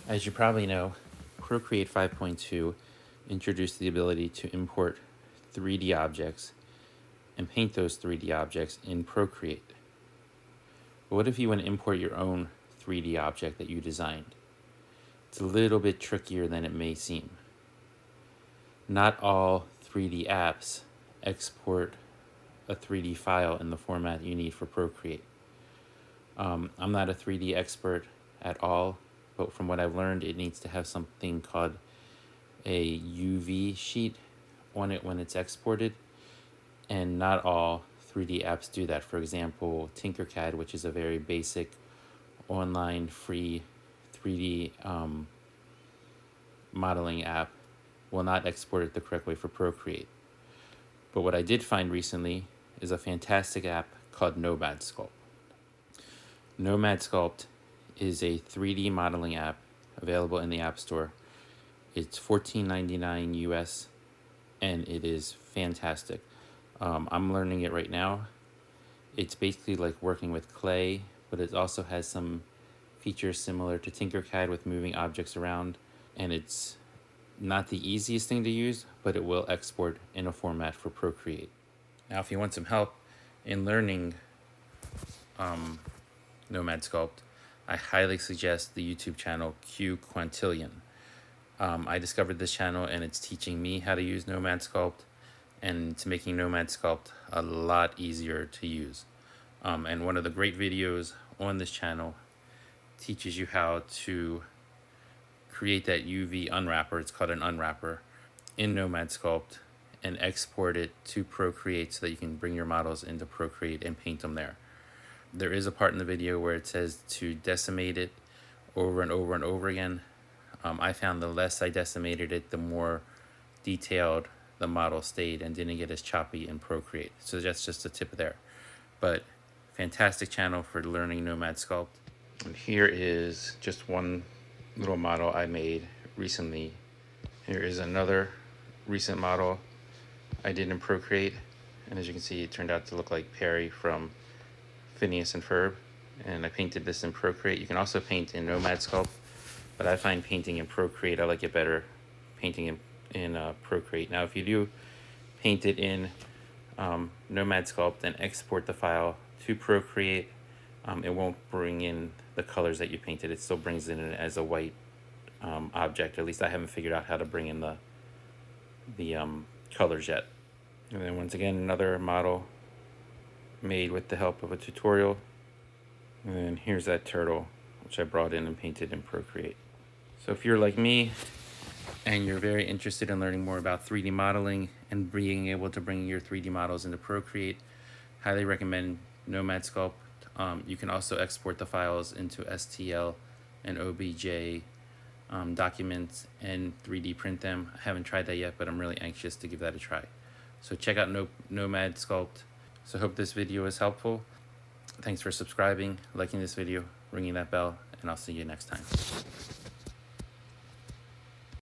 As you probably know, Procreate 5.2 introduced the ability to import 3D objects and paint those 3D objects in Procreate. But what if you want to import your own 3D object that you designed? It's a little bit trickier than it may seem. Not all 3D apps export a 3D file in the format you need for Procreate. I'm not a 3D expert at all, but from what I've learned, it needs to have something called a UV sheet on it when it's exported, and not all 3D apps do that. For example, Tinkercad, which is a very basic online free 3D modeling app, will not export it the correct way for Procreate. But what I did find recently is a fantastic app called Nomad Sculpt. Nomad Sculpt is a 3D modeling app available in the App Store. It's $14.99 US, and it is fantastic. I'm learning it right now. It's basically like working with clay, but it also has some features similar to Tinkercad with moving objects around, and it's not the easiest thing to use, but it will export in a format for Procreate. Now, if you want some help in learning Nomad Sculpt, I highly suggest the YouTube channel Q Quintillion. I discovered this channel and it's teaching me how to use Nomad Sculpt, and it's making Nomad Sculpt a lot easier to use. And one of the great videos on this channel teaches you how to create that UV unwrapper, it's called an unwrapper, in Nomad Sculpt and export it to Procreate so that you can bring your models into Procreate and paint them there. There is a part in the video where it says to decimate it over and over and over again. I found the less I decimated it, the more detailed the model stayed and didn't get as choppy in Procreate. So that's just a tip there. But fantastic channel for learning Nomad Sculpt. And here is just one little model I made recently. Here is another recent model I did in Procreate. And as you can see, it turned out to look like Perry from Phineas and Ferb, and I painted this in Procreate. You can also paint in Nomad Sculpt, but I find painting in Procreate, I like it better painting in Procreate. Now, if you do paint it in Nomad Sculpt and export the file to Procreate, it won't bring in the colors that you painted. It still brings it in as a white object. At least I haven't figured out how to bring in the colors yet. And then once again, another model made with the help of a tutorial. And then here's that turtle, which I brought in and painted in Procreate. So if you're like me and you're very interested in learning more about 3D modeling and being able to bring your 3D models into Procreate, highly recommend Nomad Sculpt. You can also export the files into STL and OBJ documents and 3D print them. I haven't tried that yet, but I'm really anxious to give that a try. So check out Nomad Sculpt. So I hope this video is helpful. Thanks for subscribing, liking this video, ringing that bell, and I'll see you next time.